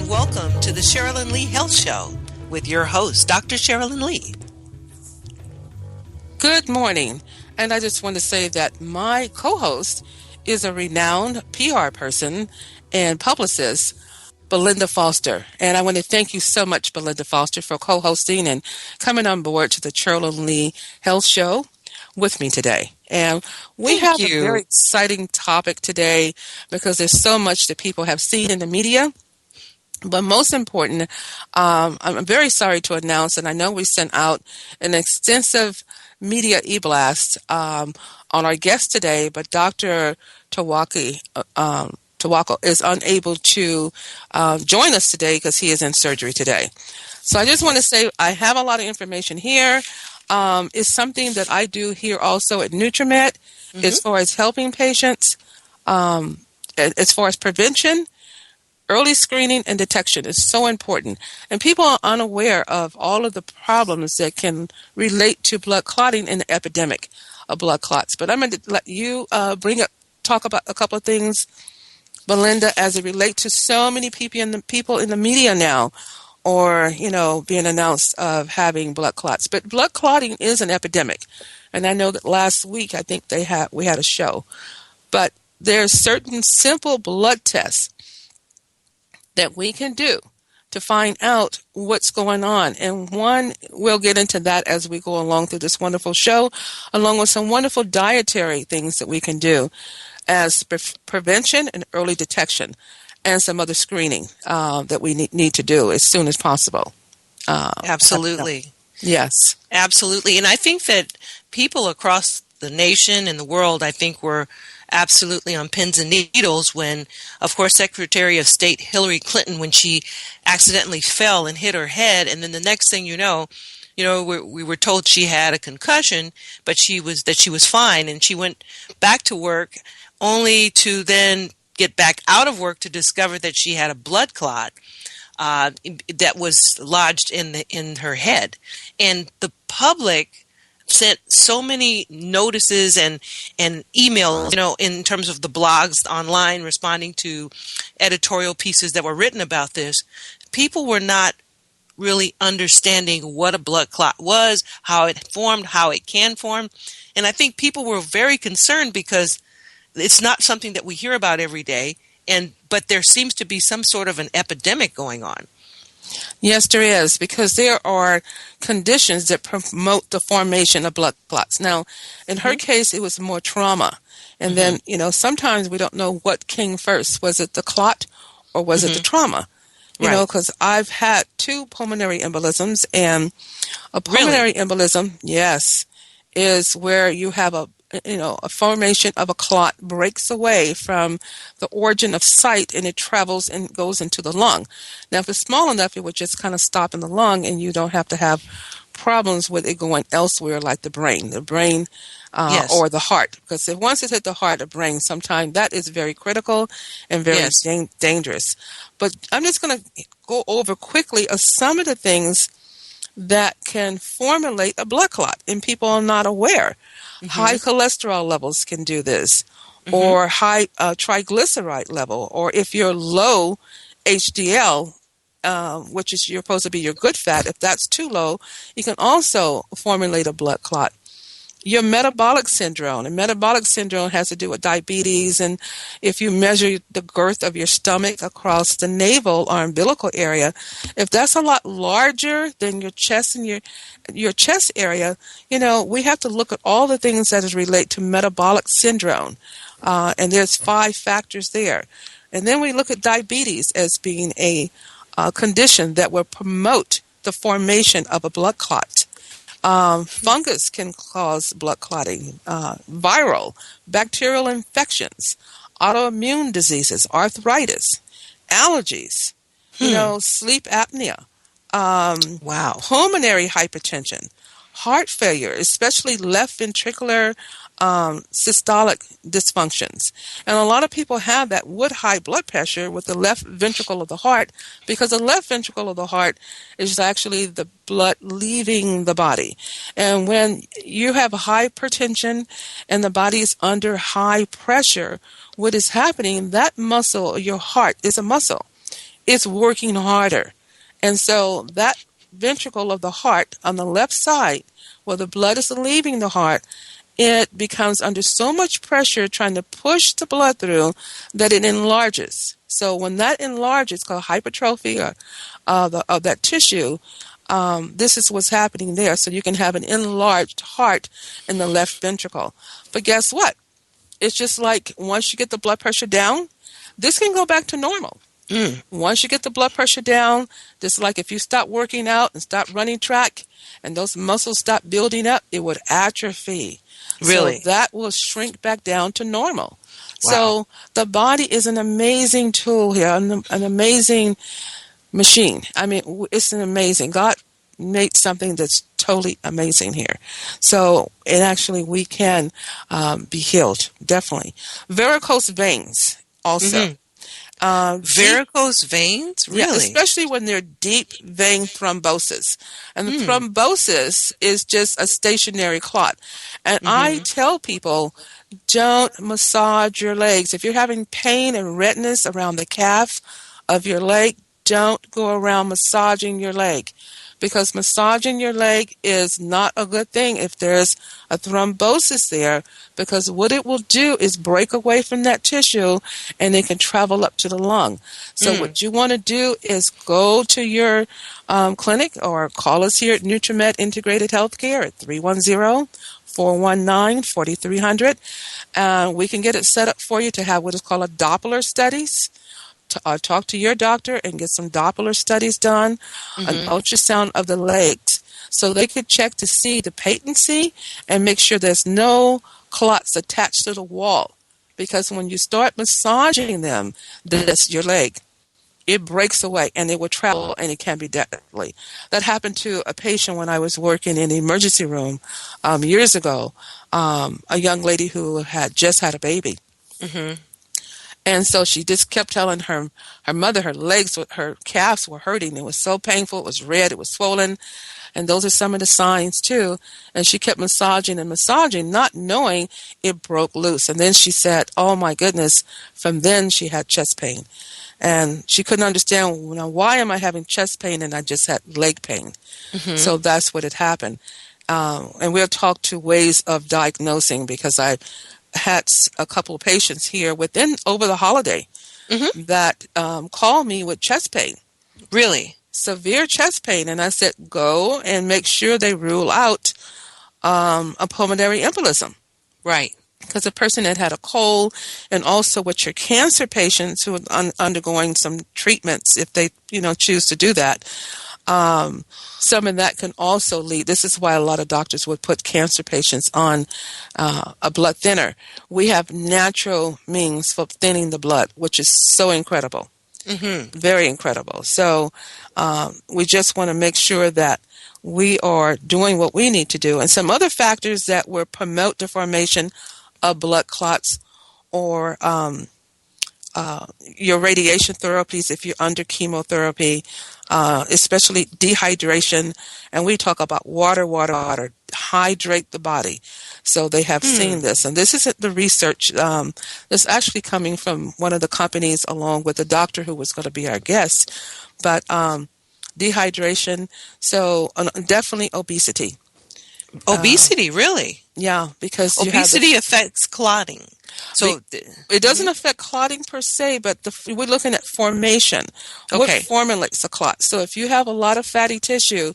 and welcome to the Cherilyn Lee Health Show with your host, Dr. Cherilyn Lee. Good morning, and I just want to say that my co-host is a renowned PR person and publicist, Belinda Foster. And I want to thank you so much, Belinda Foster, for co-hosting and coming on board to the Cherilyn Lee Health Show with me today. And we have a very exciting topic today because there's so much that people have seen in the media. But most important, I'm very sorry to announce, and I know we sent out an extensive media e-blast on our guest today, but Dr. Tawako is unable to join us today because he is in surgery today. So I just want to say I have a lot of information here. It's something that I do here also at NutriMed as far as helping patients, as far as prevention. Early screening and detection is so important, and people are unaware of all of the problems that can relate to blood clotting and the epidemic of blood clots. But I'm going to let you talk about a couple of things, Belinda, as it relates to so many people in the media now, or being announced of having blood clots. But blood clotting is an epidemic, and I know that last week I think we had a show, but there's certain simple blood tests that we can do to find out what's going on. And we'll get into that as we go along through this wonderful show, along with some wonderful dietary things that we can do as prevention and early detection, and some other screening that we need to do as soon as possible. Absolutely. Yes. Absolutely. And I think that people across the nation and the world, I think, were absolutely on pins and needles when, of course, Secretary of State Hillary Clinton, when she accidentally fell and hit her head, and then the next thing we were told she had a concussion, but she was fine, and she went back to work only to then get back out of work to discover that she had a blood clot that was lodged in her head. And the public sent so many notices and emails, in terms of the blogs online responding to editorial pieces that were written about this. People were not really understanding what a blood clot was, how it formed, how it can form. And I think people were very concerned because it's not something that we hear about every day, but there seems to be some sort of an epidemic going on. Yes, there is, because there are conditions that promote the formation of blood clots. Now, in her case, it was more trauma. And then, sometimes we don't know what came first. Was it the clot or was it the trauma? Because I've had 2 pulmonary embolisms, and a pulmonary embolism, yes, is where you have a formation of a clot breaks away from the origin of sight, and it travels and goes into the lung. Now, if it's small enough, it would just kind of stop in the lung, and you don't have to have problems with it going elsewhere like the brain or the heart. Because once it hit the heart or brain, sometimes that is very critical and very dangerous. But I'm just going to go over quickly some of the things that can formulate a blood clot, and people are not aware. High cholesterol levels can do this, or high triglyceride level, or if you're low HDL, which is you're supposed to be your good fat, if that's too low, you can also formulate a blood clot. Your metabolic syndrome, and metabolic syndrome has to do with diabetes, and if you measure the girth of your stomach across the navel or umbilical area, if that's a lot larger than your chest and your chest area, we have to look at all the things that relate to metabolic syndrome, and there's 5 factors there. And then we look at diabetes as being a condition that will promote the formation of a blood clot. Fungus can cause blood clotting, viral, bacterial infections, autoimmune diseases, arthritis, allergies, sleep apnea, pulmonary hypertension, heart failure, especially left ventricular systolic dysfunctions. And a lot of people have that with high blood pressure with the left ventricle of the heart, because the left ventricle of the heart is actually the blood leaving the body. And when you have hypertension and the body is under high pressure, what is happening, that muscle, your heart is a muscle. it's working harder. And so that ventricle of the heart on the left side, where the blood is leaving the heart, it becomes under so much pressure trying to push the blood through that it enlarges. So when that enlarges, called hypertrophy of that tissue, this is what's happening there. So you can have an enlarged heart in the left ventricle. But guess what? It's just like once you get the blood pressure down, this can go back to normal. Mm. Once you get the blood pressure down, just like if you stop working out and stop running track and those muscles stop building up, it would atrophy. So Really? that will shrink back down to normal. Wow. So the body is an amazing tool here, an amazing machine. I mean, it's an amazing. God made something that's totally amazing here. So it actually, we can be healed, definitely. Varicose veins also. Hmm. Deep, Varicose veins? yeah, Really? especially when they're deep vein thrombosis. And the Mm. thrombosis is just a stationary clot. And I Hmm. tell people, don't massage your legs. If you're having pain and redness around the calf of your leg, don't go around massaging your leg, because massaging your leg is not a good thing if there's a thrombosis there, because what it will do is break away from that tissue and it can travel up to the lung. So Mm. what you want to do is go to your clinic or call us here at Nutrimed Integrated Healthcare at 310-419-4300. We can get it set up for you to have what is called a Doppler studies. Talk to your doctor and get some Doppler studies done, an Hmm. ultrasound of the legs, so they could check to see the patency and make sure there's no clots attached to the wall. Because when you start massaging them, this your leg, it breaks away and it will travel and it can be deadly. That happened to a patient when I was working in the emergency room years ago. A young lady who had just had a baby. Hmm. And so she just kept telling her mother her legs, her calves were hurting. It was so painful. It was red. It was swollen. And those are some of the signs too. And she kept massaging and massaging, not knowing it broke loose. And then she said, oh my goodness, from then she had chest pain. And she couldn't understand, you know, why am I having chest pain and I just had leg pain? Hmm. So that's what had happened. And we'll talk to ways of diagnosing, because I had a couple of patients here within over the holiday Hmm. that called me with chest pain, Really? severe chest pain, and I said, go and make sure they rule out a pulmonary embolism, Right. because the person had had a cold, and also with your cancer patients who are undergoing some treatments, if they choose to do that. Some of that can also lead. This is why a lot of doctors would put cancer patients on a blood thinner. We have natural means for thinning the blood, which is so incredible, Hmm. very incredible. So we just want to make sure that we are doing what we need to do. And some other factors that will promote the formation of blood clots, or your radiation therapies if you're under chemotherapy, especially dehydration. And we talk about water, water, water. Hydrate the body. So they have seen Hmm. this. And this isn't the research that's actually coming from one of the companies, along with the doctor who was going to be our guest. But dehydration. So definitely obesity. Obesity, really? Yeah, because you have the Obesity affects clotting. Be- So, it doesn't mhm. affect clotting per se, but we're looking at formation. What Okay. formulates a clot? So if you have a lot of fatty tissue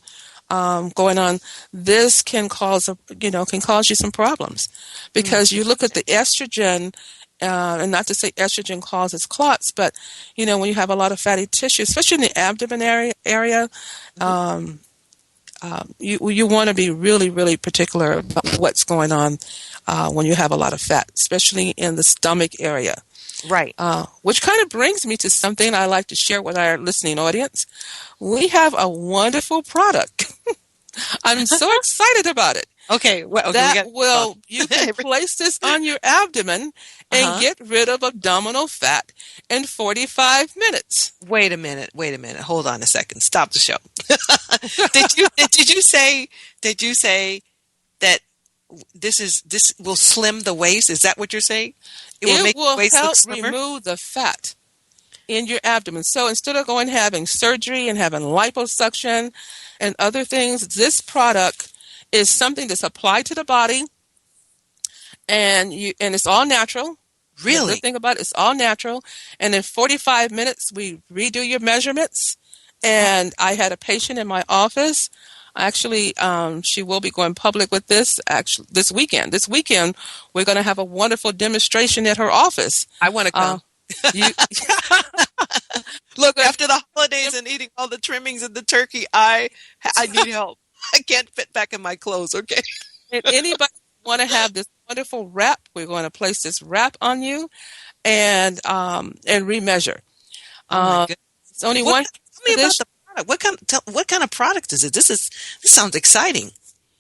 going on, this can cause can cause you some problems, Mm. because you look at the estrogen. And not to say estrogen causes clots, but when you have a lot of fatty tissue, especially in the abdomen area, Mhm. you want to be really, really particular about what's going on when you have a lot of fat, especially in the stomach area. Right. Which kind of brings me to something I like to share with our listening audience. We have a wonderful product. I'm so excited about it. Okay. Well, okay. We That got. Well, will, you can place this on your abdomen and uh-huh. get rid of abdominal fat in 45 minutes. Wait a minute. Wait a minute. Hold on a second. Stop the show. Did you say that this will slim the waist? Is that what you're saying? It will It make the will waist look help slimmer? remove the fat. in your abdomen. So instead of going having surgery and having liposuction and other things, this product is something that's applied to the body, and it's all natural. The good Really? thing about it, it's all natural. And in 45 minutes, we redo your measurements. Oh, And I had a patient in my office. Actually, she will be going public with this actually this weekend. This weekend, we're going to have a wonderful demonstration at her office. I want to Uh, come. you look if After the holidays and eating all the trimmings and the turkey, I need help. I can't fit back in my clothes. Okay. if anybody want to have this wonderful wrap, we're going to place this wrap on you and remeasure. Oh my Uh, goodness. it's only What? one Tell me for about this. the product. What kind of product is it? This sounds exciting.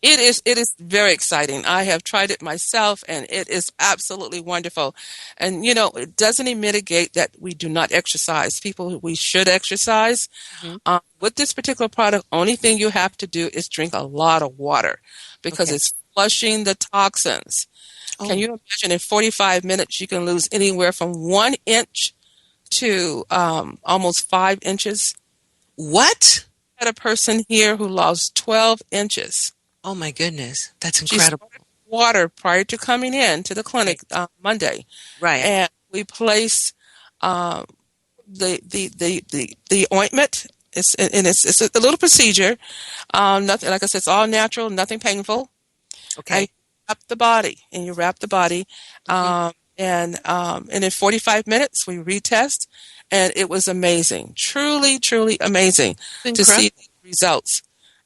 It is very exciting. I have tried it myself and it is absolutely wonderful. And it doesn't even mitigate that we do not exercise. People, we should exercise. Hmm. With this particular product, only thing you have to do is drink a lot of water because Okay. it's flushing the toxins. Can Oh, you imagine in 45 minutes you can lose anywhere from 1 inch to almost 5 inches? what? I had a person here who lost 12 inches. Oh my goodness. That's She incredible. started water prior to coming in to the Okay. clinic Monday, Right. and we place uh, the ointment. It's a little procedure. Nothing, like I said, it's all natural, nothing painful. And Okay. you wrap the body, Hmm. and in 45 minutes we retest, and it was amazing, truly, truly amazing to see Incredible. the results.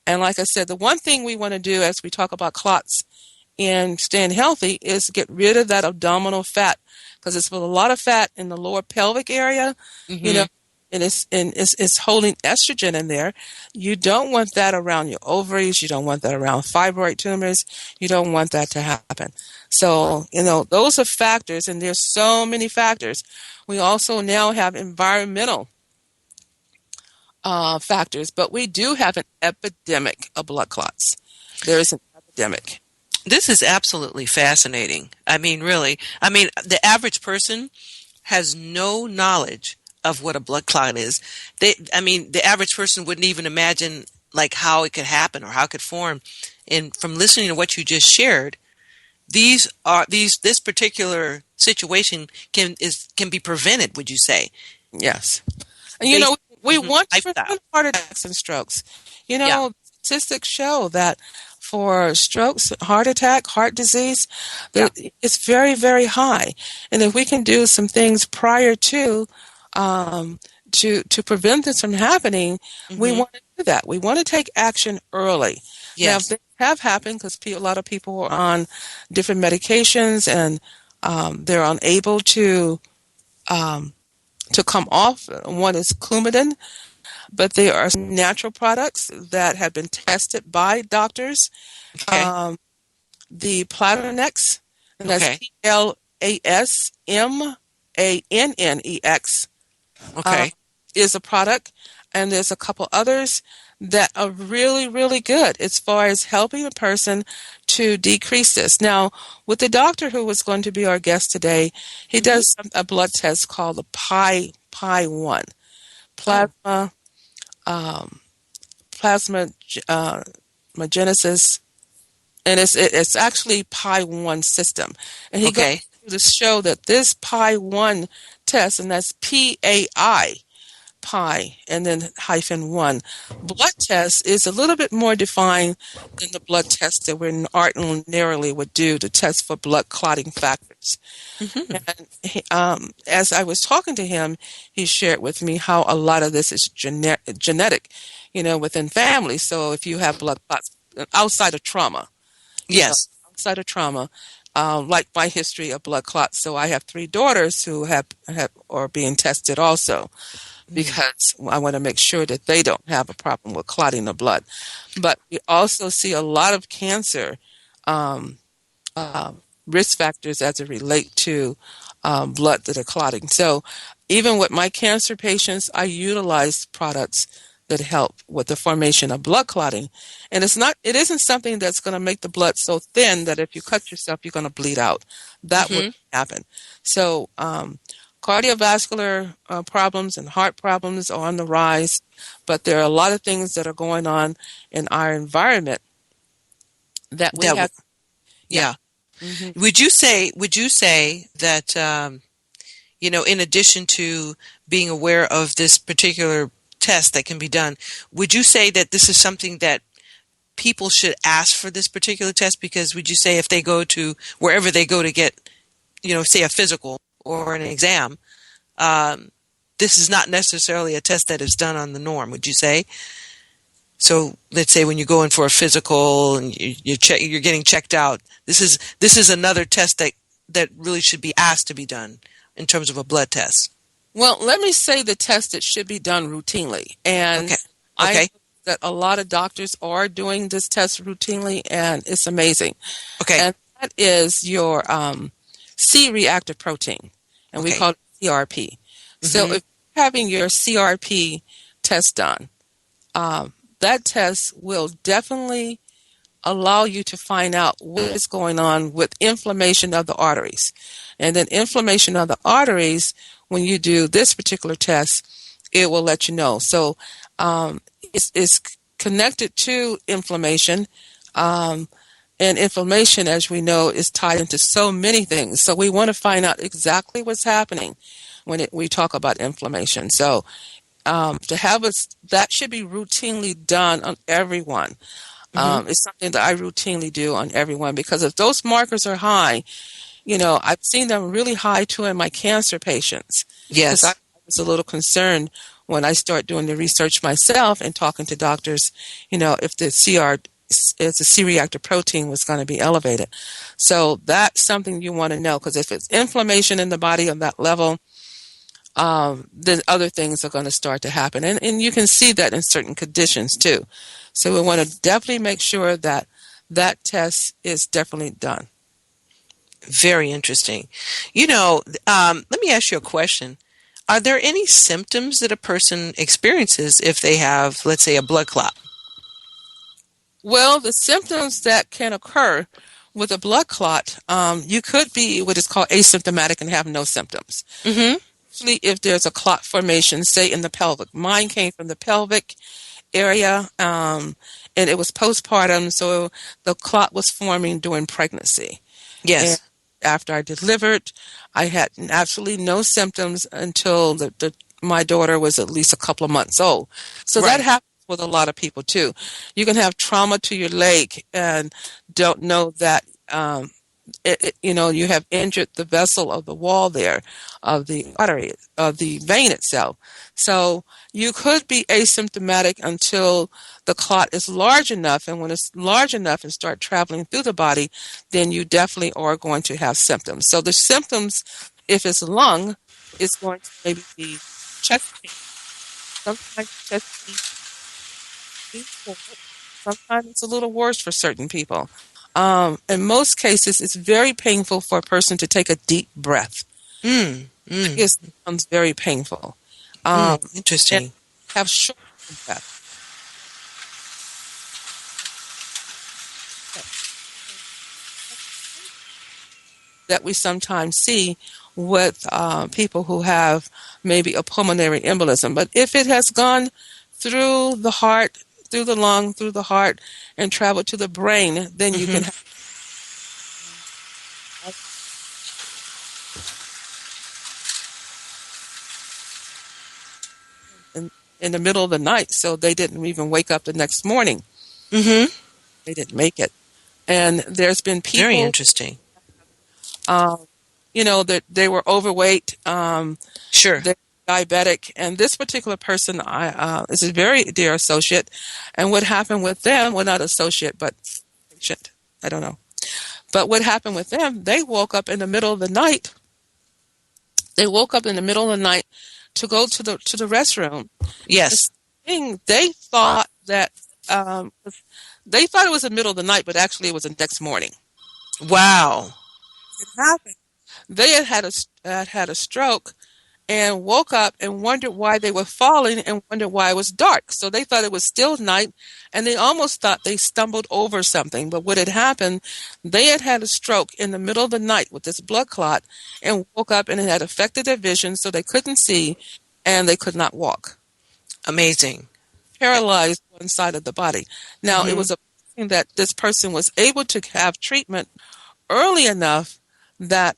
And like I said, the one thing we want to do as we talk about clots and staying healthy is get rid of that abdominal fat because it's a lot of fat in the lower pelvic area, you know, Hmm. and it's holding estrogen in there. You don't want that around your ovaries. You don't want that around fibroid tumors. You don't want that to happen. So, those are factors, and there's so many factors. We also now have environmental factors, but we do have an epidemic of blood clots. There is an epidemic. This is absolutely fascinating. I mean, really. I mean, the average person has no knowledge of what a blood clot is. I mean, the average person wouldn't even imagine like how it could happen or how it could form. And from listening to what you just shared, this particular situation can be prevented. Would you say? Yes. And Based. we Mhm. want to Lifestyle. prevent heart attacks and strokes. Yeah. Statistics show that for strokes, heart attack, heart disease, Yeah. it's very, very high. And if we can do some things prior um, to prevent this from happening, we Hmm. want to do that. We want to take action early. Now, Yes. things have happened because a lot of people are on different medications and they're unable um, to come off. One is Coumadin, but there are some natural products that have been tested by doctors. Okay. Um, the Platonex, and that's Okay. Plasmannex, uh, Okay. is a product, and there's a couple others that are really, really good as far as helping a person to decrease this. Now, with the doctor who was going to be our guest today, he Hmm. does a blood test called the Pi 1 Oh. plasma um, plasma genesis, and it's actually Pi 1 system. And he goes Okay. to show that this Pi 1 test, and that's PAI, pi, and then hyphen 1, blood test is a little bit more defined than the blood test that we ordinarily would do to test for blood clotting factors. Hmm. And as I was talking to him, he shared with me how a lot of this is genetic, within families. So if you have blood clots outside of trauma, you know, Yes. outside of trauma, like my history of blood clots. So I have three daughters who have are being tested also Mm. because I want to make sure that they don't have a problem with clotting the blood. But we also see a lot of cancer um, uh, risk factors as it relate to blood that are clotting. So even with my cancer patients, I utilize products that help with the formation of blood clotting. And it isn't something that's going to make the blood so thin that if you cut yourself, you're going to bleed out. That would Hmm. happen. So cardiovascular problems and heart problems are on the rise, but there are a lot of things that are going on in our environment that we That have. Yeah. yeah. hmm Would you say that in addition to being aware of this particular test that can be done, would you say that this is something that people should ask for this particular test? Because would you say if they go to wherever they go to get, say a physical or an exam, um, this is not necessarily a test that is done on the norm, would you say? So let's say when you go in for a physical and you're getting checked out, this is another test that really should be asked to be done in terms of a blood test. Well, let me say the test that should be done routinely. And Okay. I Okay. know that a lot of doctors are doing this test routinely, and it's amazing. Okay. And that is your C-reactive protein, and we Okay. call it CRP. So Mhm. if you're having your CRP test done, that test will definitely allow you to find out what is going on with inflammation of the arteries. And then inflammation of the arteries, when you do this particular test, it will let you know. So it's connected to inflammation. Um, and inflammation, as we know, is tied into so many things. So we want to find out exactly what's happening when we talk about inflammation. So to have us, that should be routinely done on everyone. Mhm. It's something that I routinely do on everyone, because if those markers are high, I've seen them really high too in my cancer patients, because I Yes. was a little concerned when I start doing the research myself and talking to doctors, if if the C-reactive protein was going to be elevated. So that's something you want to know, because if it's inflammation in the body of that level, then other things are going to start to happen. And you can see that in certain conditions too. So we want to definitely make sure that that test is definitely done. Very interesting. Let me ask you a question. Are there any symptoms that a person experiences if they have, let's say, a blood clot? Well, the symptoms that can occur with a blood clot, you could be what is called asymptomatic and have no symptoms. Mhm. Usually, if there's a clot formation, say in the pelvic, mine came from the pelvic area, and it was postpartum, so the clot was forming during pregnancy. And Yes. after I delivered, I had absolutely no symptoms until my daughter was at least a couple of months old. So that Right. happens with a lot of people too. You can have trauma to your leg and don't know that you have injured the vessel of the wall there, of the artery, of the vein itself. So you could be asymptomatic until the clot is large enough, and when it's large enough and start traveling through the body, then you definitely are going to have symptoms. So the symptoms, if it's lung, is going to maybe be chest pain. Sometimes chest pain before. Sometimes it's a little worse for certain people. In most cases, it's very painful for a person to take a deep breath. Mm. Mm. It sounds very painful. Um, and Interesting. have short breath that we sometimes see with people who have maybe a pulmonary embolism. But if it has gone through the heart, through the lung, through the heart, and traveled to the brain, then you can Mhm. have in, in the middle of the night, so they didn't even wake up the next morning. Mhm. They didn't make it. And there's been Very people, interesting. um, that they were overweight, Sure. they're diabetic, and this particular person is a very dear associate. And what happened with them, well, not associate, but patient, I don't know. But what happened with them, they woke up in the middle of the night. They woke up in the middle of the night to go to the restroom. Yes. This thing, um, they thought it was the middle of the night, but actually it was the next morning. Wow. It happened. They had had a stroke, and woke up and wondered why they were falling and wondered why it was dark. So they thought it was still night, and they almost thought they stumbled over something. But what had happened, they had had a stroke in the middle of the night with this blood clot and woke up, and it had affected their vision, so they couldn't see and they could not walk. Amazing. Paralyzed one side of the body. Now, it Hmm. was amazing that this person was able to have early enough that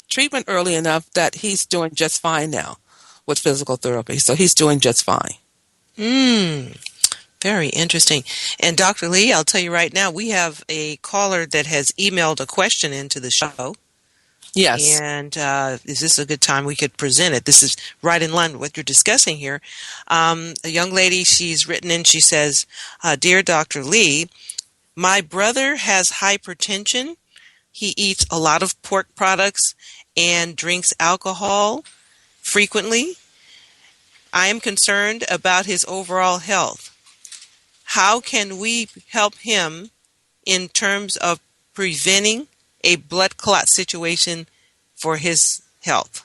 treatment early enough that he's doing just fine now with physical therapy. So he's doing just fine. Mm, very interesting. And Dr. Lee, I'll tell you right now, we have a caller that has emailed a question into the show. Yes. And is this a good time we could present it? This is right in line with what you're discussing here. A young lady, she's written in, she says, Dear Dr. Lee, my brother has hypertension. He eats a lot of pork products and drinks alcohol frequently. I am concerned about his overall health. How can we help him in terms of preventing a blood clot situation for his health?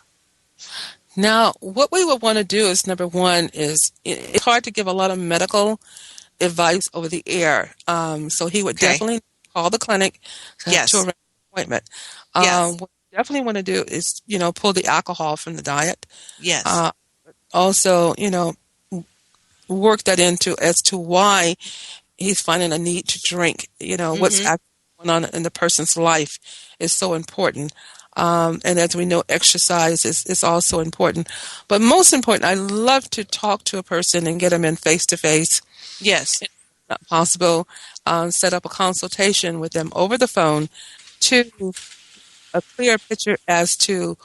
Now, what we would want to do is number one is it's hard to give a lot of medical advice over the air. So he would Okay. definitely call the clinic to Yes. arrange an appointment. Yes. What we definitely want to do is, pull the alcohol from the diet. Yes. Uh, Also, work that into as to why he's finding a need to drink. What's Mhm. actually going on in the person's life is so important. And as we know, exercise is also important. But most important, I love to talk to a person and get them in face to face. Yes. Not possible, set up a consultation with them over the phone to a clear picture as to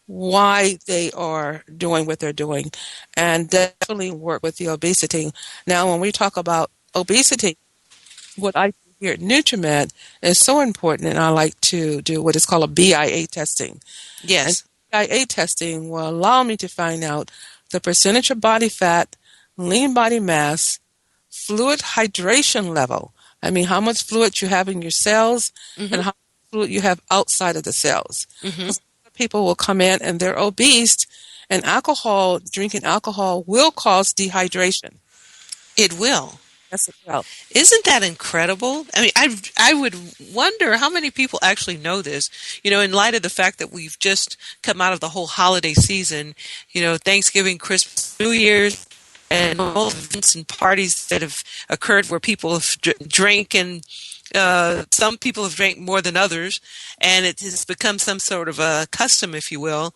why they are doing what they're doing, and definitely work with the obesity. Now, when we talk about obesity, what I do here at NutriMed is so important, and I like to do what is called a BIA testing. And Yes. BIA testing will allow me to find out the percentage of body fat, lean body mass, fluid hydration level. I mean, how much fluid you have in your cells and Mhm. how much fluid you have outside of the cells. Mhm. Because people will come in and they're obese, and drinking alcohol will cause dehydration. It will. Yes, it will. Isn't that incredible? I mean, I would wonder how many people actually know this. In light of the fact that we've just come out of the whole holiday season, Thanksgiving, Christmas, New Year's, and all the events and parties that have occurred where people have drank, and some people have drank more than others, and it has become some sort of a custom, if you will,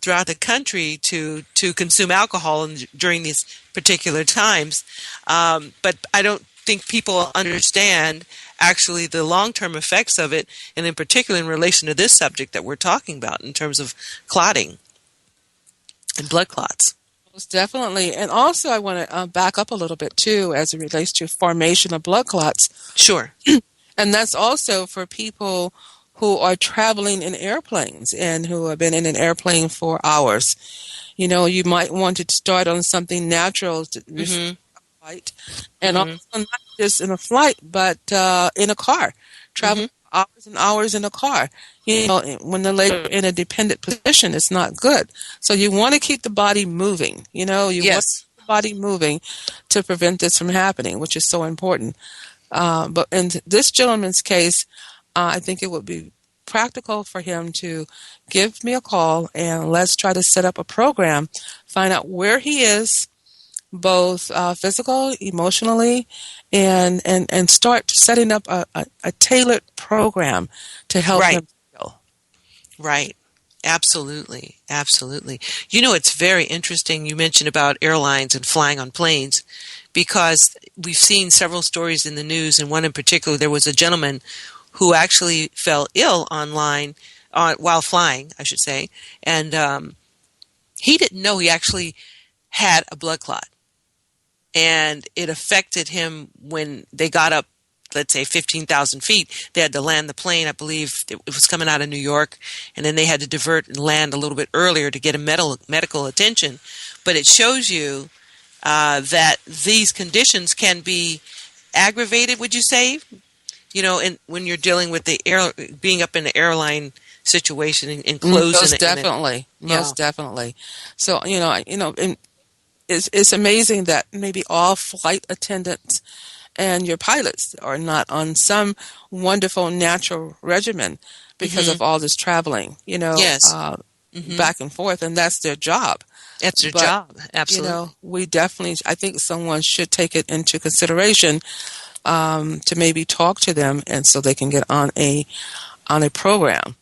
throughout the country to consume alcohol during these particular times. But I don't think people understand actually the long-term effects of it, and in particular in relation to this subject that we're talking about in terms of clotting and blood clots. Most definitely. And also, I want to back up a little bit too as it relates to formation of blood clots. Sure. And that's also for people who are traveling in airplanes and who have been in an airplane for hours. You might want to start on something natural to Mhm. flight, and also Mhm. not just in a flight, but in a car, traveling Mhm. hours and hours in a car. When the legs are in a dependent position, it's not good. So you want to keep the body moving. You want Yes. the body moving to prevent this from happening, which is so important. But in this gentleman's case, I think it would be practical for him to give me a call and let's try to set up a program, find out where he is, both physical, emotionally, and start setting up a tailored program to help Right. him heal. Right. Absolutely. Absolutely. It's very interesting you mentioned about airlines and flying on planes, because we've seen several stories in the news, and one in particular, there was a gentleman who actually fell ill online while flying, I should say, and he didn't know he actually had a blood clot, and it affected him when they got up, let's say 15,000 feet. They had to land the plane. I believe it was coming out of New York, and then they had to divert and land a little bit earlier to get a medical attention. But it shows you that these conditions can be aggravated, would you say? And when you're dealing with being up in the airline situation enclosed Most in a definitely, yeah. most definitely. So and it's amazing that maybe all flight attendants and your pilots are not on some wonderful natural regimen because Hmm. of all this traveling, Yes. Hmm. back and forth, and that's their job. That's their But job. Absolutely. we definitely, I think someone should take it into consideration, to maybe talk to them, and so they can get on a program.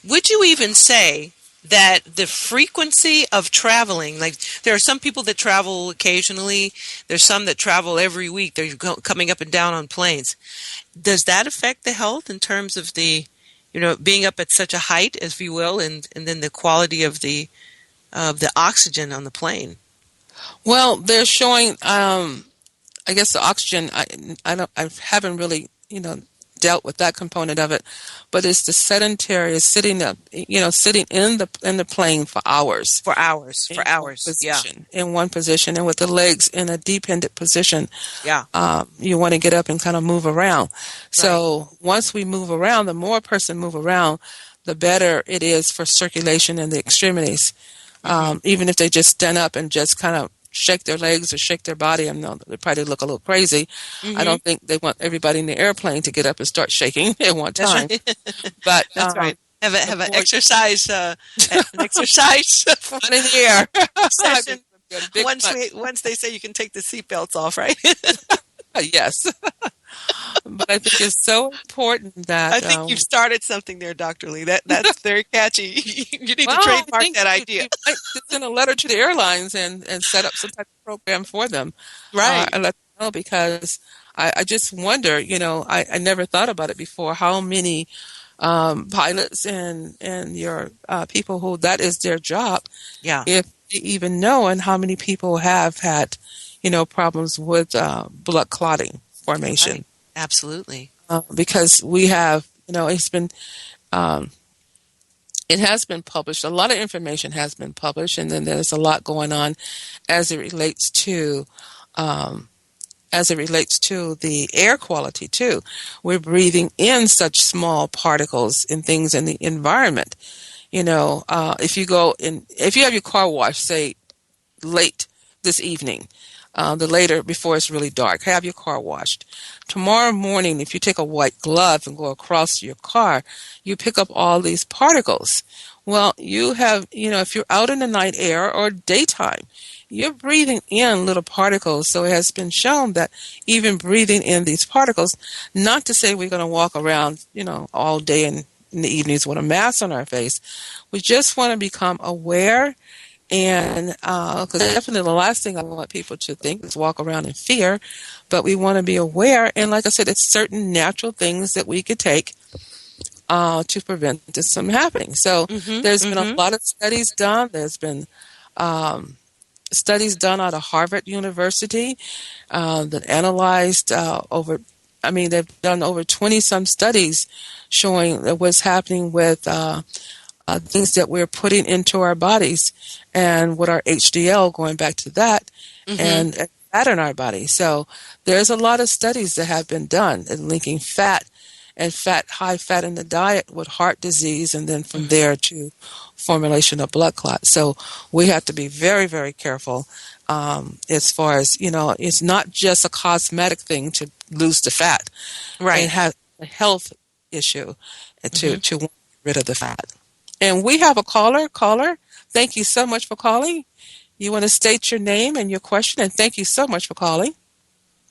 Would you even say that the frequency of traveling, like there are some people that travel occasionally, there's some that travel every week, they're coming up and down on planes. Does that affect the health in terms of the, being up at such a height, as you will, and then the quality of the oxygen on the plane? Well, they're showing. I guess the oxygen. I haven't really dealt with that component of it, but it's the sedentary is sitting up, sitting in the plane for hours For hours. Yeah. in one position, and with the legs in a dependent position. Yeah. You want to get up and kind of move around. Right. So once we move around, the more a person move around, the better it is for circulation in the extremities. Hmm. Even if they just stand up and just kind of shake their legs or shake their body, I know they probably look a little crazy. I Hmm. don't think they want everybody in the airplane to get up and start shaking at one That's time. right. But That's right. Have a the have an more exercise an exercise not in the air, session a big once they say you can take the seatbelts off, right? yes. But I think it's so important I that think you've started something there, Dr. Lee. That's very catchy. You need to well, I trademark think that you, idea. you might just send a letter to the airlines and set up some type of program for them, Right. and let them know, because I just wonder, I never thought about it before, how many pilots and your people who that is their job, Yeah. if they even know, and how many people have had, problems with blood clotting Right. formation, Absolutely. because we have, um, it has been published. A lot of information has been published, and then there's a lot going on as it relates to um, the air quality too. We're breathing in such small particles and things in the environment. If you have your car washed, say late this evening, the later before it's really dark, have your car washed. Tomorrow morning, if you take a white glove and go across your car, you pick up all these particles. Well, you have, if you're out in the night air or daytime, you're breathing in little particles. So it has been shown that even breathing in these particles, not to say we're going to walk around, all day and in the evenings with a mask on our face. We just want to become aware, and because definitely the last thing I want people to think is walk around in fear, but we want to be aware. And like I said, it's certain natural things that we could take to prevent this from happening. So Mhm. there's been a Mhm. lot of studies done. There's been studies done out of Harvard University that analyzed they've done over 20 some studies showing what's happening with things that we're putting into our bodies, and with our HDL, going back to that, Mhm. and fat in our body. So there's a lot of studies that have been done in linking fat and high fat in the diet with heart disease, and then from Mhm. there to formulation of blood clots. So we have to be very, very careful, as far as, it's not just a cosmetic thing to lose the fat. It Right. has a health issue Mhm. to get rid of the fat. And we have a caller. Caller, thank you so much for calling. You want to state your name and your question, and thank you so much for calling.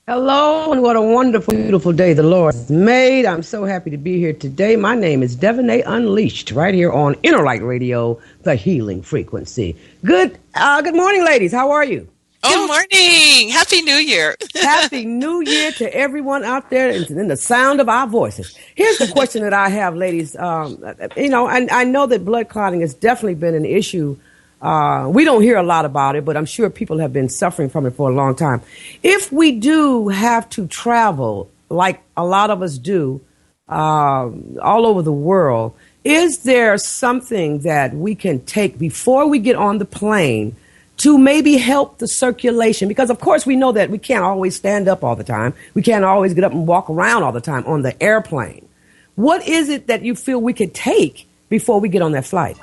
Hello, and what a wonderful, beautiful day the Lord has made. I'm so happy to be here today. My name is Devonay Unleashed, right here on Interlight Radio, the healing frequency. Good morning, ladies. How are you? Good Oh, morning. Happy New Year. Happy New Year to everyone out there and in the sound of our voices. Here's the question that I have, ladies. I know that blood clotting has definitely been an issue. We don't hear a lot about it, but I'm sure people have been suffering from it for a long time. If we do have to travel, like a lot of us do, all over the world, is there something that we can take before we get on the plane to maybe help the circulation? Because, of course, we know that we can't always stand up all the time. We can't always get up and walk around all the time on the airplane. What is it that you feel we could take before we get on that flight?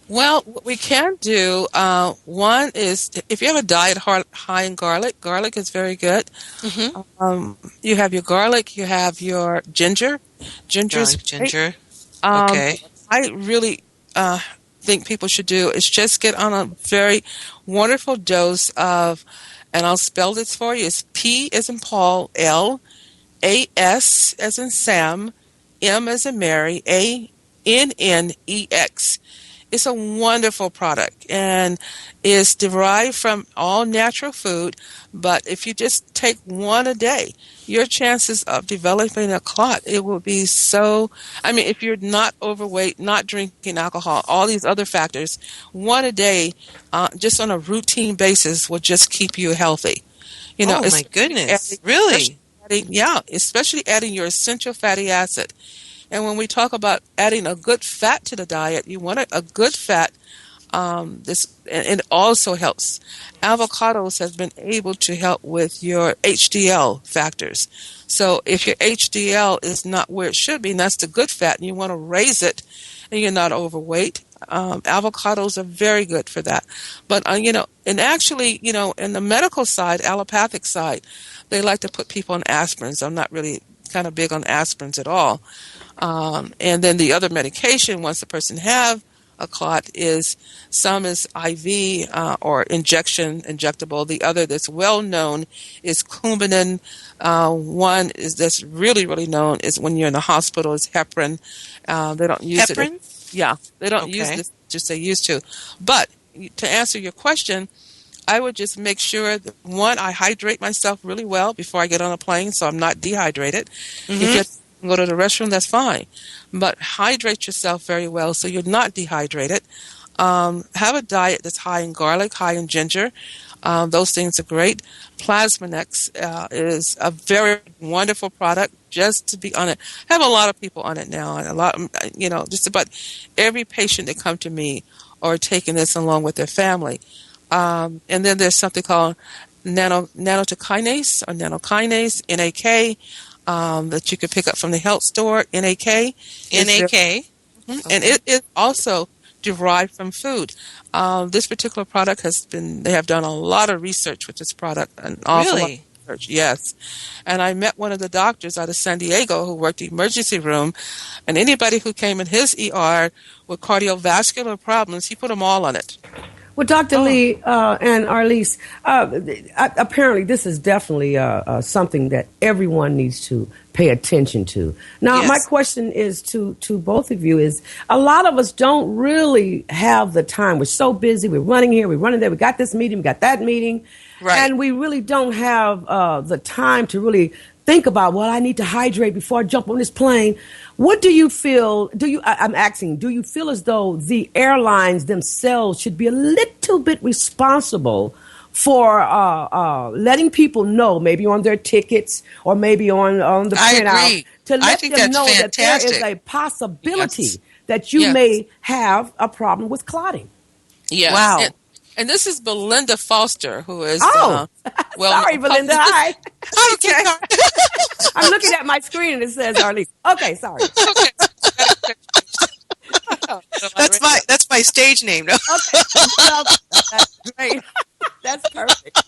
Well, what we can do, one is if you have a diet high in garlic, garlic is very good. Mm-hmm. You have your garlic, you have your ginger. Ginger is Garlic, great. ginger. What Okay. I really think people should do is just get on a very wonderful dose of, and I'll spell this for you, it's P as in Paul, L, A, S as in Sam, M as in Mary, A, N, N, E, X. It's a wonderful product and is derived from all natural food. But if you just take one a day, your chances of developing a clot, it will be so. I mean, if you're not overweight, not drinking alcohol, all these other factors, one a day, just on a routine basis, will just keep you healthy. You know, Oh my goodness. Really? especially adding your essential fatty acid. And when we talk about adding a good fat to the diet, you want a good fat. And it also helps. Avocados has been able to help with your HDL factors. So if your HDL is not where it should be, and that's the good fat, and you want to raise it, and you're not overweight, avocados are very good for that. But and actually, in the medical side, allopathic side, they like to put people on aspirins. I'm not really kind of big on aspirins at all. And then the other medication, once the person have a clot, is some is IV or injectable. The other that's well known is Coumadin. One is that's really, really known is when you're in the hospital is heparin. They don't use Heparin? they don't use Okay. this just they used to. But to answer your question, I would just make sure that, one, I hydrate myself really well before I get on a plane so I'm not dehydrated. Mm-hmm. If you go to the restroom, that's fine. But hydrate yourself very well so you're not dehydrated. Have a diet that's high in garlic, high in ginger. Those things are great. Plasmanex is a very wonderful product. Just to be on it, I have a lot of people on it now, and just about every patient that come to me are taking this along with their family. And then there's something called nanotokinase or nanokinase, NAK, that you can pick up from the health store. NAK. NAK. And it is also derived from food. This particular product they have done a lot of research with this product. An awful lot of Really? research, yes. And I met one of the doctors out of San Diego who worked the emergency room, and anybody who came in his ER with cardiovascular problems, he put them all on it. Well, Dr. Lee and Arlise, apparently this is definitely something that everyone needs to pay attention to. Now, Yes. my question is to both of you is, a lot of us don't really have the time. We're so busy. We're running here. We're running there. We got this meeting. We got that meeting. Right. And we really don't have the time to really think about, well, I need to hydrate before I jump on this plane. What do you feel? I'm asking, do you feel as though the airlines themselves should be a little bit responsible for letting people know, maybe on their tickets or maybe on the I printout, agree. to I let think them that's know that there is fantastic. a possibility Yes. that you Yes. may have a problem with clotting? Yes. Wow. And this is Belinda Foster, who is Oh, well. sorry, Belinda. Hi. I'm so Okay. sorry. I'm looking at my screen and it says Arlene. Okay, sorry. That's my stage name. No? Okay. Well, that's great. That's perfect.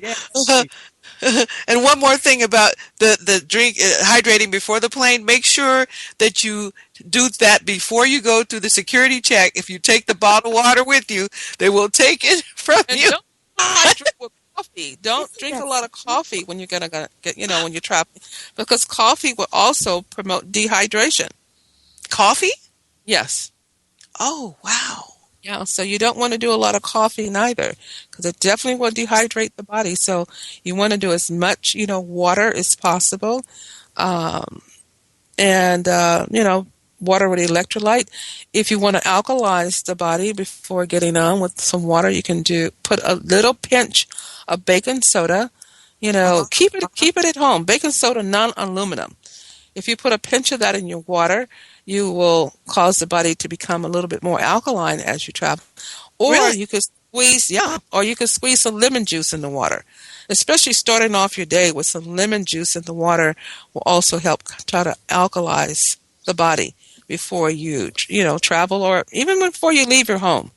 Yes. And one more thing about the drink, hydrating before the plane. Make sure that you do that before you go through the security check. If you take the bottled water with you, they will take it from And you. don't hydrate with coffee. Don't drink a lot of coffee when you're gonna get, when you're traveling, because coffee will also promote dehydration. Coffee? Yes. Oh, wow. Yeah, so you don't want to do a lot of coffee neither, because it definitely will dehydrate the body. So you want to do as much, water as possible, and water with electrolyte. If you want to alkalize the body before getting on with some water, you can put a little pinch of baking soda. Keep it at home. Baking soda, non-aluminum. If you put a pinch of that in your water, you will cause the body to become a little bit more alkaline as you travel. Or Really? you could squeeze some lemon juice in the water. Especially starting off your day with some lemon juice in the water will also help try to alkalize the body before you, travel or even before you leave your home.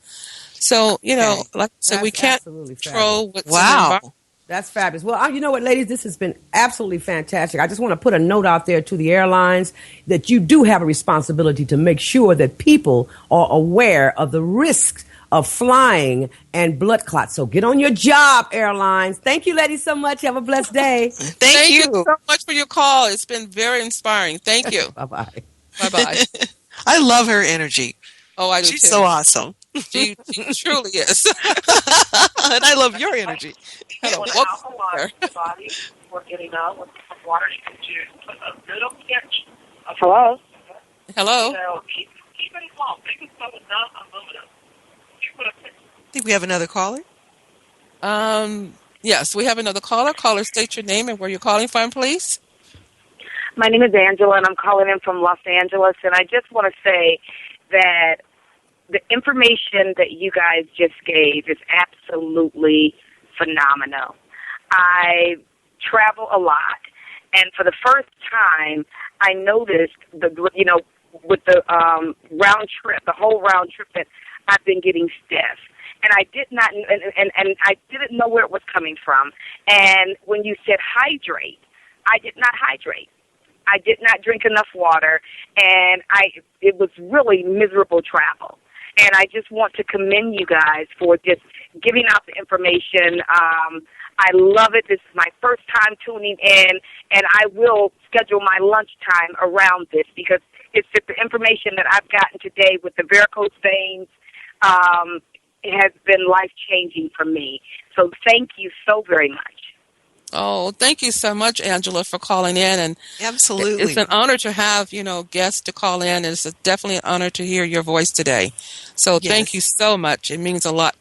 So, Okay. like I said, we That's can't absolutely fabulous. control what's in the Wow. environment. That's fabulous. Well, you know what, ladies, this has been absolutely fantastic. I just want to put a note out there to the airlines that you do have a responsibility to make sure that people are aware of the risks of flying and blood clots. So get on your job, airlines. Thank you, ladies, so much. Have a blessed day. Thank Thank you you. so much for your call. It's been very inspiring. Thank you. Bye bye. Bye-bye. I love her energy. Oh, I do She's too. so awesome. She truly is. And I love your energy. Had a When whoop alkaline there. the body, we're getting out with water, you can do put a little pinch of hello. Hello. So keep it small. Baking soda, not aluminum. You put a pinch. I think we have another caller. Yes, we have another caller. Caller, state your name and where you're calling from, please. My name is Angela, and I'm calling in from Los Angeles. And I just want to say that the information that you guys just gave is absolutely phenomenal. I travel a lot, and for the first time, I noticed with the round trip, the whole round trip, that I've been getting stiff. And I did not, and I didn't know where it was coming from. And when you said hydrate, I did not hydrate. I did not drink enough water, and it was really miserable travel. And I just want to commend you guys for just giving out the information. I love it. This is my first time tuning in, and I will schedule my lunchtime around this because it's just the information that I've gotten today with the varicose veins. It has been life-changing for me. So thank you so very much. Oh, thank you so much, Angela, for calling in. And Absolutely. it's an honor to have, guests to call in. It's definitely an honor to hear your voice today. So thank you so much. It means a lot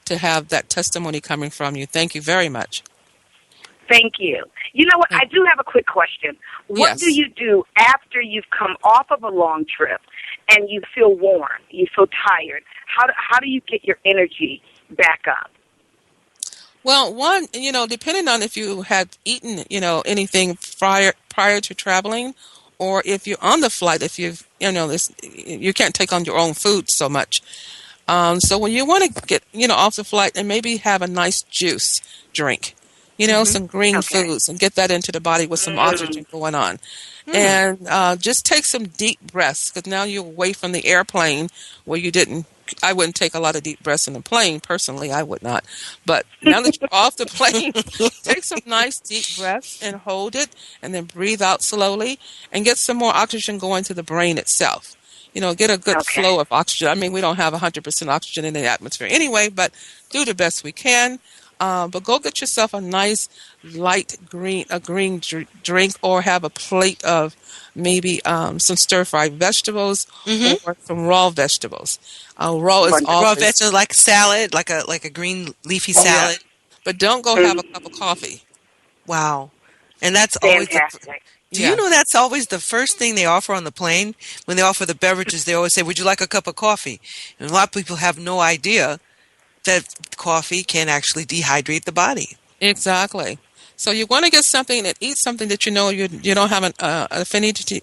to have that testimony coming from you. Thank you very much. Thank you. You know what? I do have a quick question. What do you do after you've come off of a long trip and you feel worn, you feel tired? How do you get your energy back up? Well, one, depending on if you have eaten, anything prior to traveling, or if you're on the flight, if you've, you can't take on your own food so much. So when you want to get, off the flight and maybe have a nice juice drink, some green foods, and get that into the body with some oxygen going on. And just take some deep breaths, because now you're away from the airplane where I wouldn't take a lot of deep breaths in the plane. Personally, I would not. But now that you're off the plane, take some nice deep breaths and hold it, and then breathe out slowly, and get some more oxygen going to the brain itself. Get a good flow of oxygen. I mean, we don't have 100% oxygen in the atmosphere anyway, but do the best we can. But go get yourself a nice light green drink, or have a plate of maybe some stir-fried vegetables or some raw vegetables. Raw vegetables, like salad, like a green leafy salad. But don't go have a cup of coffee. Wow. And that's fantastic. Always do you know that's always the first thing they offer on the plane? When they offer the beverages, they always say, "Would you like a cup of coffee?" And a lot of people have no idea that coffee can actually dehydrate the body. Exactly. So you want to get something and eat something that you don't have an affinity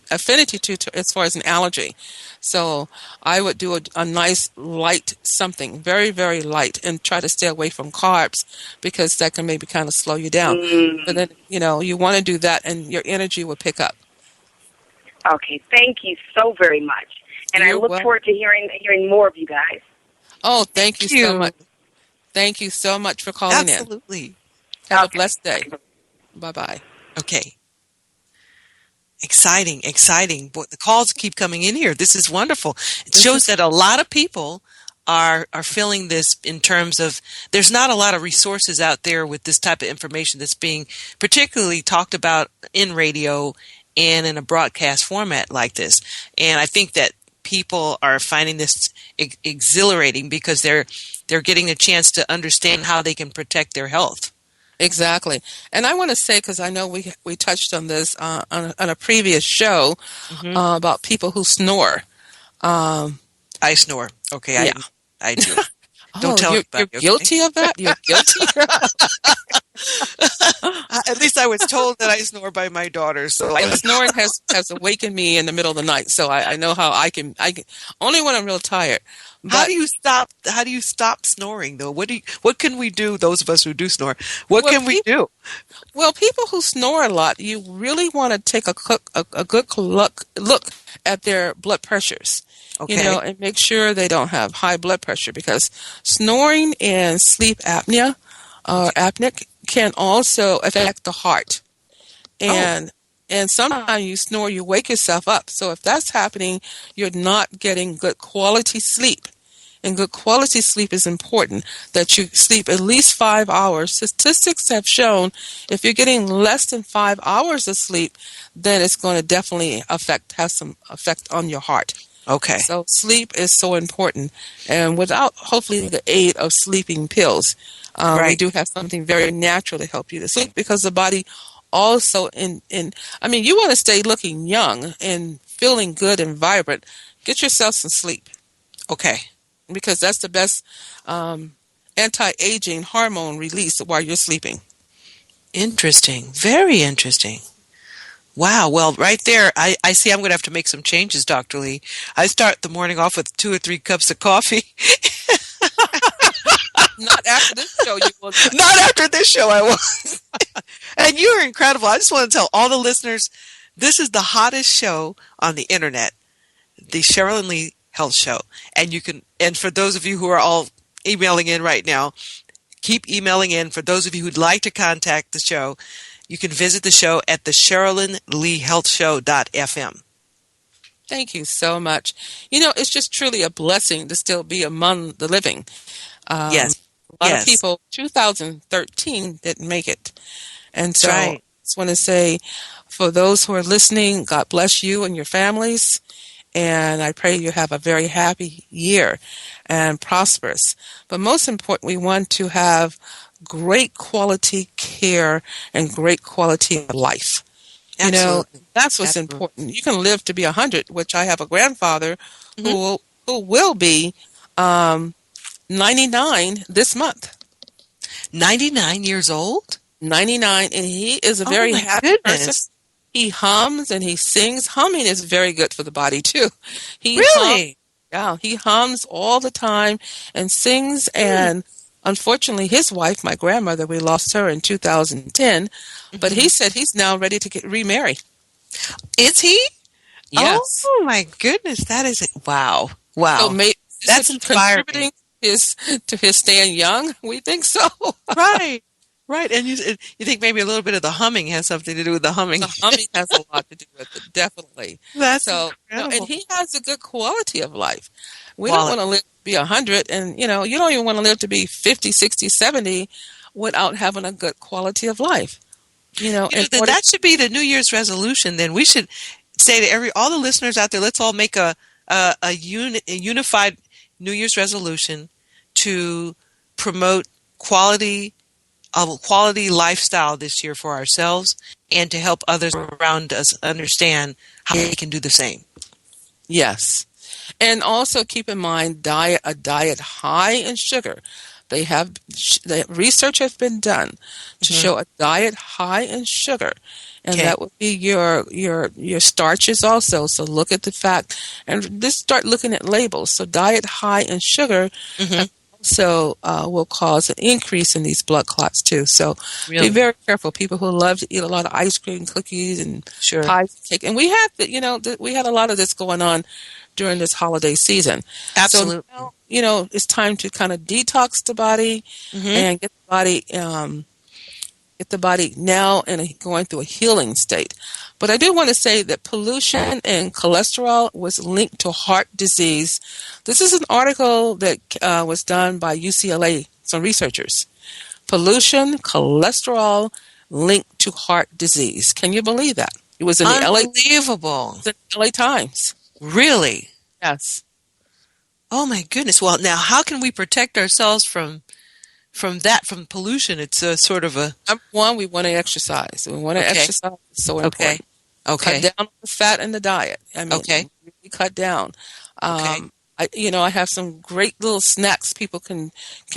to as far as an allergy. So I would do a nice light something, very, very light, and try to stay away from carbs, because that can maybe kind of slow you down. But then, you want to do that, and your energy will pick up. Okay, thank you so very much. And I look forward to hearing more of you guys. Oh, thank you so much. Thank you so much for calling in. Absolutely. Have a blessed day. Bye-bye. Okay. Exciting. Boy, the calls keep coming in here. This is wonderful. It shows that a lot of people are feeling this in terms of there's not a lot of resources out there with this type of information that's being particularly talked about in radio and in a broadcast format like this. And I think that people are finding this exhilarating because they're getting a chance to understand how they can protect their health. Exactly. And I want to say, because I know we touched on this on a previous show about people who snore. I snore. Okay, yeah. I do. Don't tell you're anybody. You're guilty of that? You're guilty? least I was told that I snore by my daughter. So Well, snoring has awakened me in the middle of the night, so I know how I can only when I'm real tired. how But do you stop? How do you stop snoring though? What can we do? Those of us who do snore, what well, can we do? people who snore a lot, you really want to take a good look at their blood pressures, Okay. and make sure they don't have high blood pressure because snoring and sleep apnea or Okay. apneic can also affect the heart. Oh, And sometimes you snore, you wake yourself up. So if that's happening, you're not getting good quality sleep. And good quality sleep is important, that you sleep at least 5 hours. Statistics have shown if you're getting less than 5 hours of sleep, then it's going to definitely have some effect on your heart. okay. So sleep is so important. And without, hopefully, the aid of sleeping pills, we Right. do have something very natural to help you to sleep because the body also I mean, you want to stay looking young and feeling good and vibrant. Get yourself some sleep Okay. because that's the best anti-aging hormone release while you're sleeping. Interesting. Very interesting. Wow. Well, right there, I see I'm going to have to make some changes, Dr. Lee. I start the morning off with 2 or 3 cups of coffee. Not after this show, you will not. Not after this show, I won't. And you are incredible. I just want to tell all the listeners, this is the hottest show on the internet, the Cherilyn Lee Health Show. And for those of you who are all emailing in right now, keep emailing in. For those of you who'd like to contact the show, you can visit the show at the SherilynLeeHealthShow.fm. Thank you so much. It's just truly a blessing to still be among the living. Um, Yes. a lot of Yes. people, 2013, didn't make it. And That's so I right. just want to say, for those who are listening, God bless you and your families. And I pray you have a very happy year and prosperous. But most important, we want to have great quality care and great quality of life. Absolutely. That's what's Absolutely. important. You can live to be 100, which I have a grandfather Mhm. who will be 99 this month. 99 years old? 99, and he is a Oh, very my happy person. goodness. He hums and he sings. Humming is very good for the body too. He hums, Really? yeah, he hums all the time and sings. And unfortunately, his wife, my grandmother, we lost her in 2010. But he said he's now ready to remarry. Is he? Yes. Oh, my goodness. That is it. Wow. So Wow. is That's it inspiring. contributing to his staying young? We think so. Right. Right. And you think maybe a little bit of the humming has something to do with the humming. The humming has a lot to do with it, definitely. That's So, incredible. and he has a good quality of life. We Quality. don't want to live to be 100, and, you don't even want to live to be 50, 60, 70 without having a good quality of life. Then that should be the New Year's resolution. Then we should say to all the listeners out there, let's all make a unified New Year's resolution to promote a quality lifestyle this year for ourselves and to help others around us understand how they can do the same. Yes. And also keep in mind a diet high in sugar. The research has been done to show a diet high in sugar, and Okay. that would be your starches also. So look at the fact, and just start looking at labels. So diet high in sugar also will cause an increase in these blood clots too. So Really? be very careful. People who love to eat a lot of ice cream, cookies, and Sure. pies, cake, and we had we had a lot of this going on during this holiday season. Absolutely. So now, it's time to kind of detox the body and get the body now going through a healing state. But I do want to say that pollution and cholesterol was linked to heart disease. This is an article that was done by UCLA, some researchers. Pollution, cholesterol linked to heart disease. Can you believe that? It was in the Unbelievable. LA Times. Really? Yes. Oh my goodness. Well, now how can we protect ourselves from pollution? It's a sort of a Number one, we want to exercise. We want to Okay. exercise. It's so Okay. important. Okay. Cut down on the fat in the diet. I mean, Okay. really cut down. Okay. I have some great little snacks people can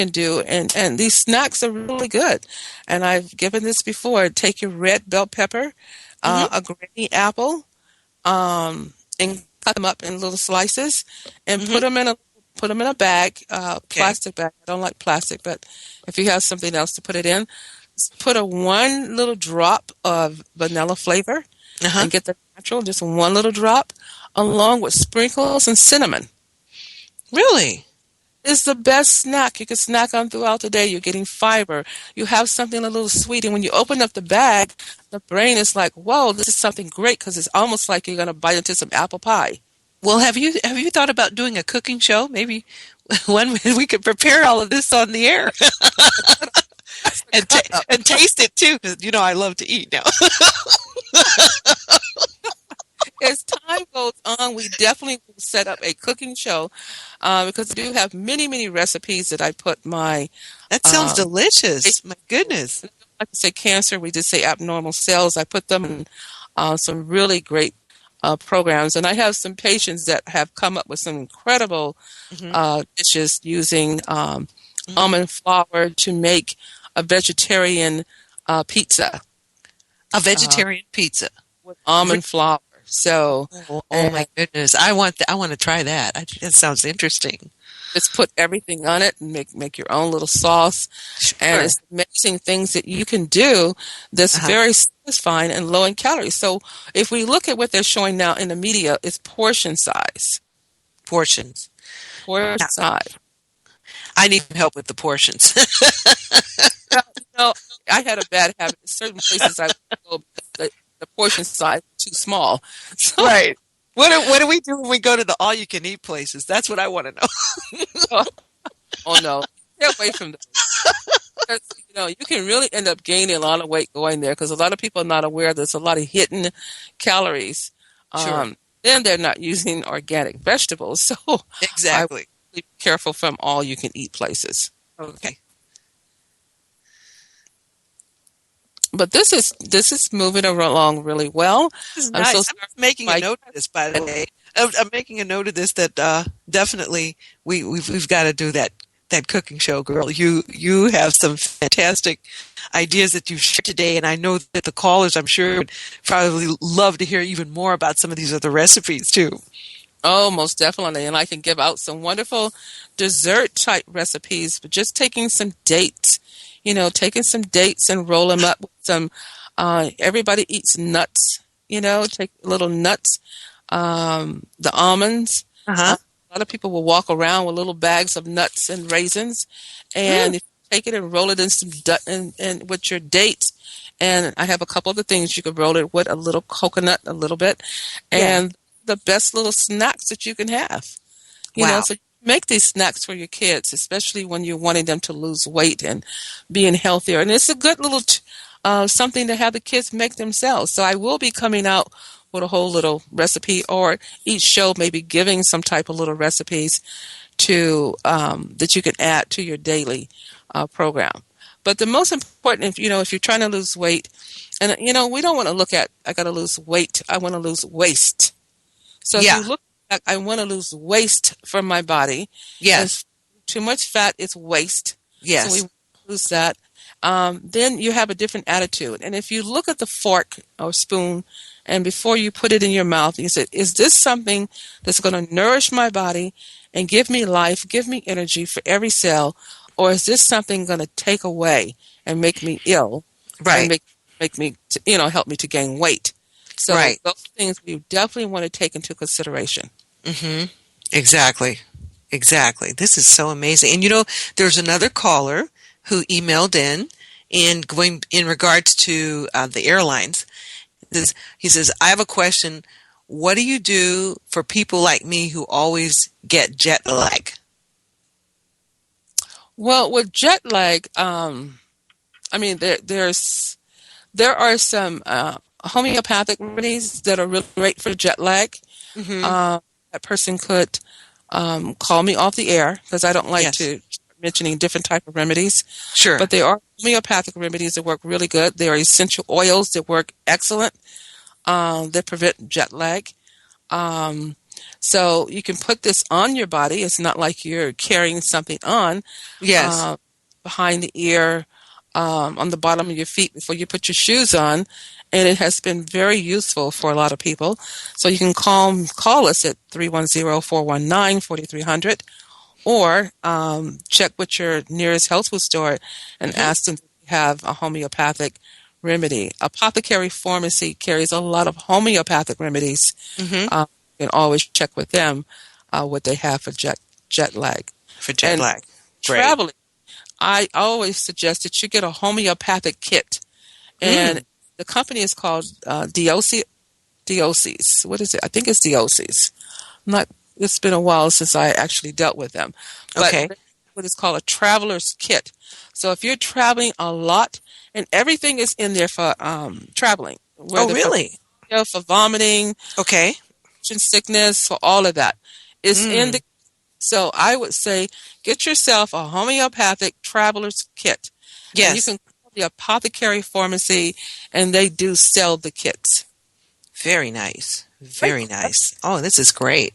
do, and these snacks are really good. And I've given this before. Take your red bell pepper, Hmm. a granny apple, and cut them up in little slices, and Hmm. put them in a bag, Okay. plastic bag. I don't like plastic, but if you have something else to put it in, put a one little drop of vanilla flavor, Uh-huh. and get the natural, just one little drop, along with sprinkles and cinnamon. Really? It's the best snack. You can snack on throughout the day. You're getting fiber. You have something a little sweet. And when you open up the bag, the brain is like, whoa, this is something great, because it's almost like you're going to bite into some apple pie. Well, have you thought about doing a cooking show? Maybe one we could prepare all of this on the air That's the and cut up. and taste it too, because I love to eat now. As time goes on, we definitely will set up a cooking show, because I do have many, many recipes that I put my That sounds um, delicious. My goodness. like to say cancer, we just say abnormal cells. I put them in some really great programs, and I have some patients that have come up with some incredible Hmm. dishes using Hmm. almond flour to make a vegetarian pizza A uh, vegetarian pizza. with Re- almond flour. So, Oh and my goodness. I want to try that. That sounds interesting. just put everything on it and make your own little sauce. And Sure. it's amazing things that you can do that's Uh-huh. very satisfying and low in calories. So if we look at what they're showing now in the media, it's portion size. Portions. Portion Now, size. I need some help with the portions. Well, I had a bad habit. Certain places I would go, the portion size is too small. So, Right. What do we do when we go to the all you can eat places? That's what I want to know. oh no, stay away from those. Because, you can really end up gaining a lot of weight going there, because a lot of people are not aware there's a lot of hidden calories. Sure. Then they're not using organic vegetables. So I would Exactly. be careful from all you can eat places. Okay. But this is moving along really well. This is I'm so nice. I'm sorry, making a Mike. note of this, by the way. I'm making a note of this that definitely we've got to do that cooking show, girl. You have some fantastic ideas that you shared today, and I know that the callers, I'm sure, would probably love to hear even more about some of these other recipes too. Oh, most definitely. And I can give out some wonderful dessert type recipes, but just taking some dates, taking some dates and roll them up with some, everybody eats nuts, take little nuts, the almonds. Uh huh. A lot of people will walk around with little bags of nuts and raisins, Mm. and if you take it and roll it in some and with your dates. And I have a couple of the things you could roll it with, a little coconut, a little bit, Yeah. and the best little snacks that you can have. Wow. So make these snacks for your kids, especially when you're wanting them to lose weight and being healthier. And it's a good little something to have the kids make themselves. So I will be coming out with a whole little recipe, or each show maybe giving some type of little recipes to that you can add to your daily program. But the most important, if you're trying to lose weight, and we don't want to look at I got to lose weight. I want to lose waste. So if Yeah. you look back, I want to lose waste from my body. And Yes. too much fat is waste. So we Yes. lose that. Then you have a different attitude. And if you look at the fork or spoon, and before you put it in your mouth, you say, is this something that's going to nourish my body and give me life, give me energy for every cell? Or is this something going to take away and make me ill and Right. make me, help me to gain weight? So Right. those things we definitely want to take into consideration. Mm-hmm. Exactly. Exactly. This is so amazing. And there's another caller who emailed in going in regards to the airlines. He says, I have a question. What do you do for people like me who always get jet lag? Well, with jet lag, I mean, there are some homeopathic remedies that are really great for jet lag. Mm-hmm. That person could call me off the air, because I don't like Yes. to start mentioning different type of remedies. Sure. But there are homeopathic remedies that work really good. There are essential oils that work excellent, that prevent jet lag. Um, So you can put this on your body. It's not like you're carrying something on Yes. uh, behind the ear, on the bottom of your feet before you put your shoes on. And it has been very useful for a lot of people. So you can call us at 310-419-4300, or check with your nearest health food store and Hmm. ask them if you have a homeopathic remedy. Apothecary Pharmacy carries a lot of homeopathic remedies. Hmm. You can always check with them what they have for jet lag. For jet And lag. Great. traveling, I always suggest that you get a homeopathic kit. And Mm. the company is called Diocese. What is it? I think it's Diocese. Not. It's been a while since I actually dealt with them, but Okay. what is called a traveler's kit. So if you're traveling a lot, and everything is in there for traveling, Oh, whether for really? for vomiting, Okay. motion sickness, for all of that, is in Mm. the. So I would say get yourself a homeopathic traveler's kit, and you Yes. can call the apothecary pharmacy, and they do sell the kits. Very nice. Right. Very nice. Oh, this is great.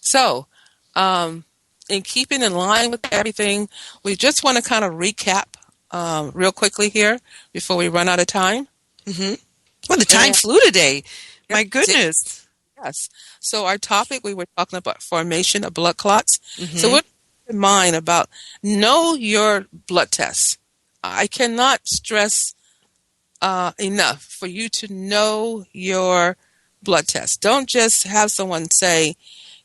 So, in keeping in line with everything, we just want to kind of recap real quickly here before we run out of time. Hmm. Well, the time And flew today. yes, My goodness. yes. So our topic, we were talking about formation of blood clots. So Hmm. what in mind about know your blood tests. I cannot stress enough for you to know your blood test. Don't just have someone say,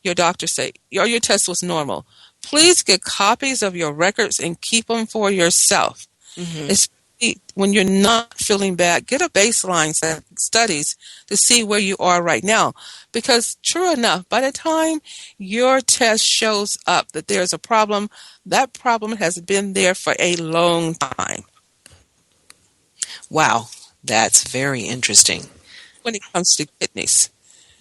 your doctor say, your test was normal. Please get copies of your records and keep them for yourself. Hmm. Especially when you're not feeling bad, get a baseline studies to see where you are right now. Because true enough, by the time your test shows up that there's a problem, that problem has been there for a long time. Wow. That's very interesting. When it comes to kidneys,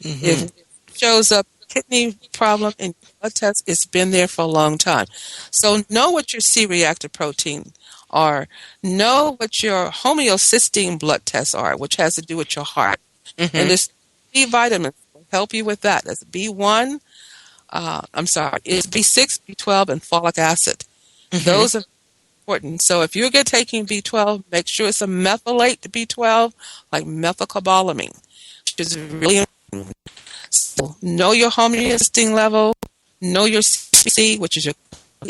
if Hmm. it shows up kidney problem in your blood test, it's been there for a long time. So know what your C-reactive protein are. Know what your homeocysteine blood tests are, which has to do with your heart. And Hmm. there's B vitamins will help you with that. That's B1. I'm sorry, it's B6, B12, and folic acid. Hmm. Those are important. So if you're taking B12, make sure it's a methylate B12, like methylcobalamin, which is really important. So know your homeostatic level, know your CBC, which is your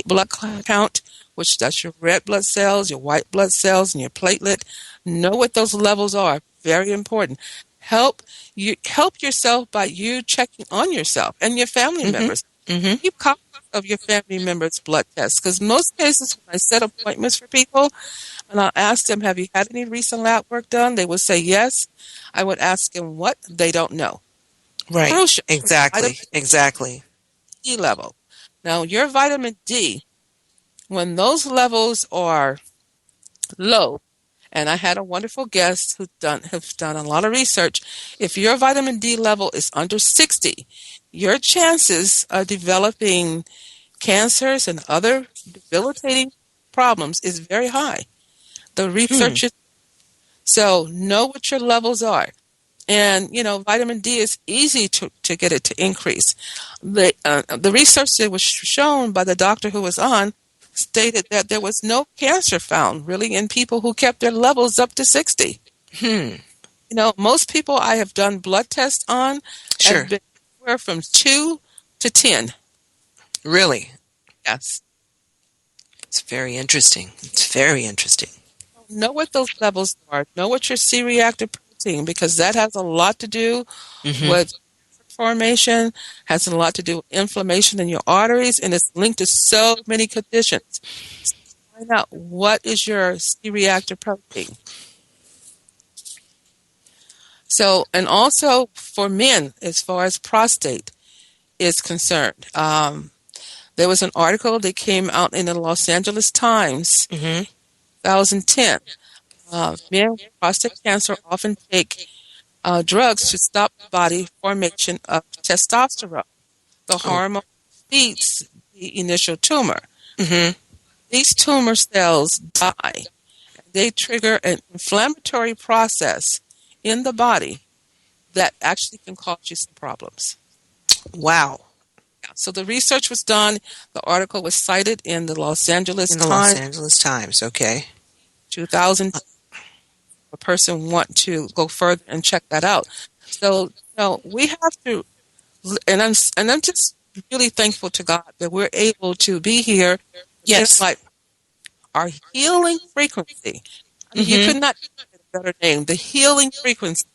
blood count, which that's your red blood cells, your white blood cells, and your platelet. Know what those levels are. Very important. Help yourself by you checking on yourself and your family Hmm. members. Hmm. Keep copies of your family members' blood tests, because most cases when I set appointments for people and I'll ask them, have you had any recent lab work done? They will say yes. I would ask them what they don't know. Right. Crucial. Vitamin Exactly. Exactly. D level. Now, your vitamin D, when those levels are low, and I had a wonderful guest who's done a lot of research. If your vitamin D level is under 60, your chances of developing cancers and other debilitating problems is very high. The Hmm. research is so know what your levels are. And vitamin D is easy to get it to increase. The research that was shown by the doctor who was on stated that there was no cancer found really in people who kept their levels up to 60. Hmm. Most people I have done blood tests on have Sure. been anywhere from 2 to 10. Really. Yes. It's very interesting. It's very interesting. Know what those levels are. Know what your C-reactive protein, because that has a lot to do Hmm. with formation, has a lot to do with inflammation in your arteries, and it's linked to so many conditions. So find out what is your C-reactive protein. So, and also for men, as far as prostate is concerned, there was an article that came out in the Los Angeles Times, Hmm. 2010. Men with prostate cancer often take drugs to stop the body formation of testosterone. The Oh. hormone feeds the initial tumor. Hmm. These tumor cells die. they trigger an inflammatory process in the body that actually can cause you some problems. Wow. So the research was done. The article was cited in the Los Angeles In the Los Times, Angeles Times, okay. 2000. A person want to go further and check that out. So, we have to, and I'm just really thankful to God that we're able to be here in Yes. like our healing frequency. I mean, you could not give it a better name, the healing frequency.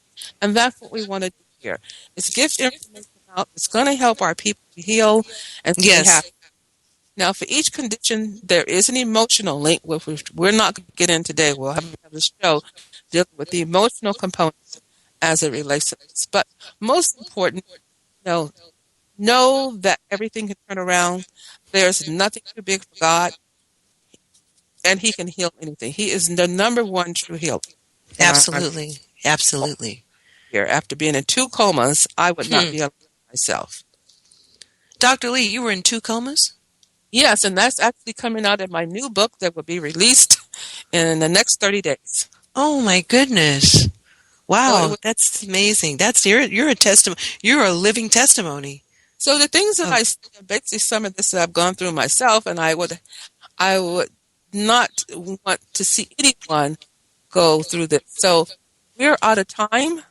And that's what we want to do here, is give information out. It's going to help our people to heal and stay Yes. happy. Now, for each condition, there is an emotional link, which we're not going to get in today. We'll have a show dealing with the emotional components as it relates to this. But most important, know that everything can turn around. There's nothing too big for God, and He can heal anything. He is the number one true healer. Absolutely. Absolutely. Here, after being in 2 comas, I would not be able to myself. Dr. Lee, you were in 2 comas? Yes, and that's actually coming out in my new book that will be released in the next 30 days. Oh my goodness. Wow, So that's amazing. You're a testimony. You're a living testimony. So the things that basically some of this that I've gone through myself, and I would not want to see anyone go through this. So we're out of time,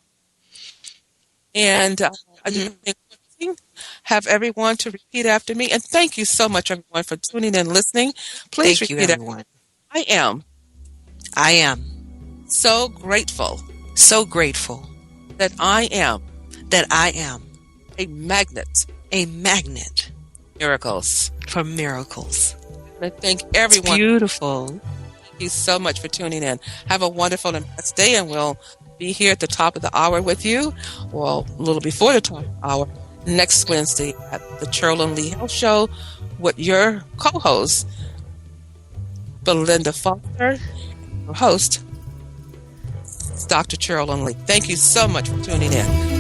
and I just have everyone to repeat after me. And thank you so much, everyone, for tuning in and listening. Please Thank you, repeat everyone. I am so grateful that I am a magnet miracles. for miracles. I thank everyone. Beautiful. Thank you so much for tuning in. Have a wonderful and blessed day, and we'll be here at the top of the hour with you, well, a little before the top of the hour, next Wednesday at the Cherilyn Lee Health Show with your co-host, Belinda Foster, your host, Dr. Cherilyn Lee. Thank you so much for tuning in.